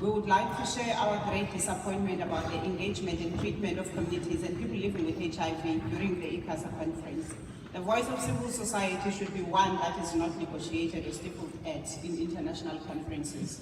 We would like to share our great disappointment about the engagement and treatment of communities and people living with HIV during the ICASA conference. The voice of civil society should be one that is not negotiated or stifled at in international conferences.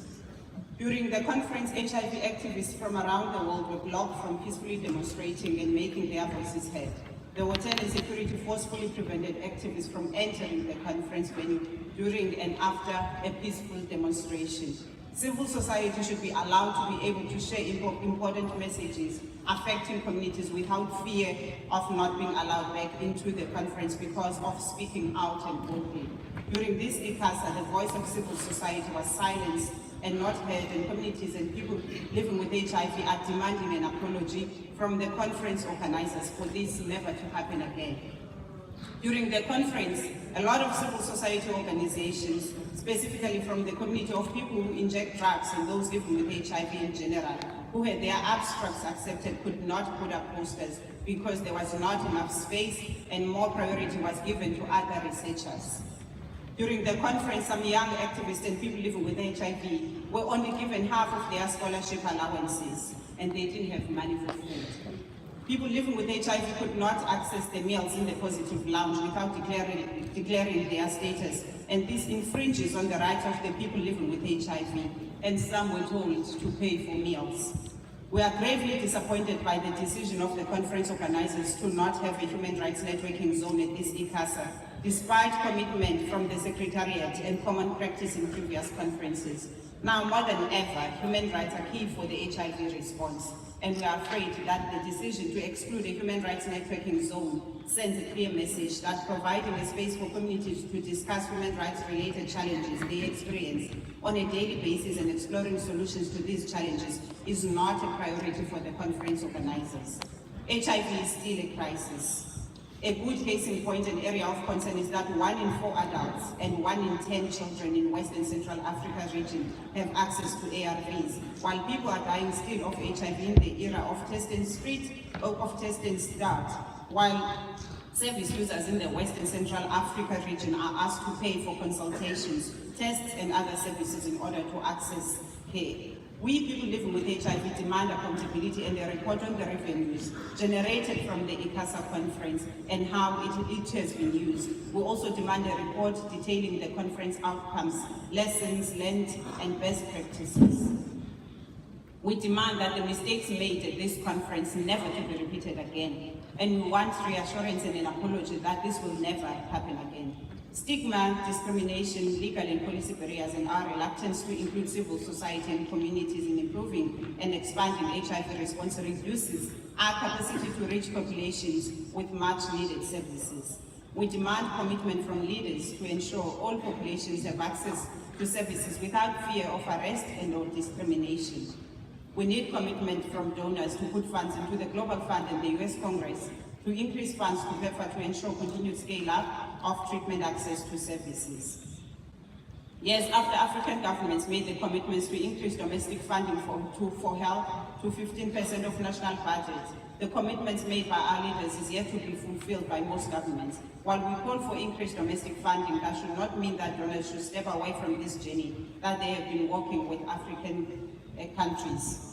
During the conference, HIV activists from around the world were blocked from peacefully demonstrating and making their voices heard. The hotel and security forcefully prevented activists from entering the conference venue during and after a peaceful demonstration. Civil society should be allowed to be able to share important messages affecting communities without fear of not being allowed back into the conference because of speaking out and boldly. During this ICASA, the voice of civil society was silenced and not heard, and communities and people living with HIV are demanding an apology from the conference organizers for this never to happen again. During the conference, a lot of civil society organizations, specifically from the community of people who inject drugs and those living with HIV in general, who had their abstracts accepted, could not put up posters because there was not enough space and more priority was given to other researchers. During the conference, some young activists and people living with HIV were only given half of their scholarship allowances, and they didn't have money for food. People living with HIV could not access the meals in the positive lounge without declaring their status, and this infringes on the rights of the people living with HIV, and some were told to pay for meals. We are gravely disappointed by the decision of the conference organizers to not have a human rights networking zone at this ICASA, despite commitment from the Secretariat and common practice in previous conferences. Now more than ever, human rights are key for the HIV response, and we are afraid that the decision to exclude a human rights networking zone sends a clear message that providing a space for communities to discuss human rights related challenges they experience on a daily basis and exploring solutions to these challenges is not a priority for the conference organizers. HIV is still a crisis. A good case in point and area of concern is that 1 in 4 adults and 1 in 10 children in West and Central Africa region have access to ARVs, while people are dying still of HIV in the era of test and start, while service users in the West and Central Africa region are asked to pay for consultations, tests and other services in order to access care. We people living with HIV demand accountability and a report on the revenues generated from the ICASA conference and how it has been used. We also demand a report detailing the conference outcomes, lessons learned, and best practices. We demand that the mistakes made at this conference never to be repeated again, and we want reassurance and an apology that this will never happen again. Stigma, discrimination, legal and policy barriers, and our reluctance to include civil society and communities in improving and expanding HIV response reduces our capacity to reach populations with much needed services. We demand commitment from leaders to ensure all populations have access to services without fear of arrest and or discrimination. We need commitment from donors to put funds into the Global Fund and the US Congress to increase funds to PEPFAR to ensure continued scale-up of treatment access to services. Yes, after African governments made the commitments to increase domestic funding for health to 15% of national budgets, the commitments made by our leaders is yet to be fulfilled by most governments. While we call for increased domestic funding, that should not mean that donors should step away from this journey that they have been walking with African countries.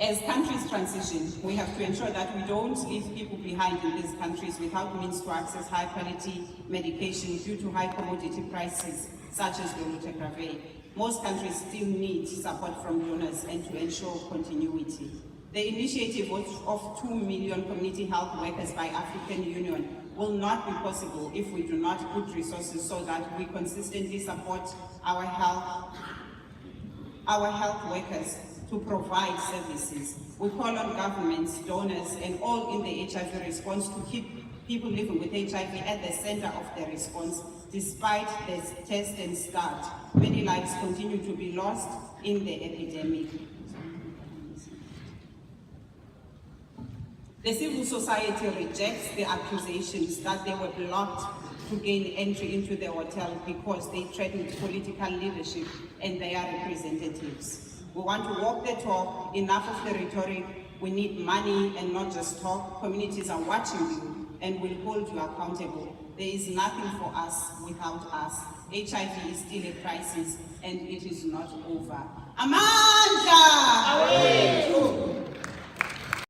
As countries transition, we have to ensure that we don't leave people behind in these countries without means to access high-quality medication due to high commodity prices, such as dolutegravir. Most countries still need support from donors and to ensure continuity. The initiative of 2 million community health workers by African Union will not be possible if we do not put resources so that we consistently support our health workers to provide services. We call on governments, donors, and all in the HIV response to keep people living with HIV at the center of the response. Despite the test and start, many lives continue to be lost in the epidemic. The civil society rejects the accusations that they were blocked to gain entry into the hotel because they threatened political leadership and their representatives. We want to walk the talk, enough of the rhetoric. We need money and not just talk. Communities are watching you and will hold you accountable. There is nothing for us without us. HIV is still a crisis and it is not over. Amandla!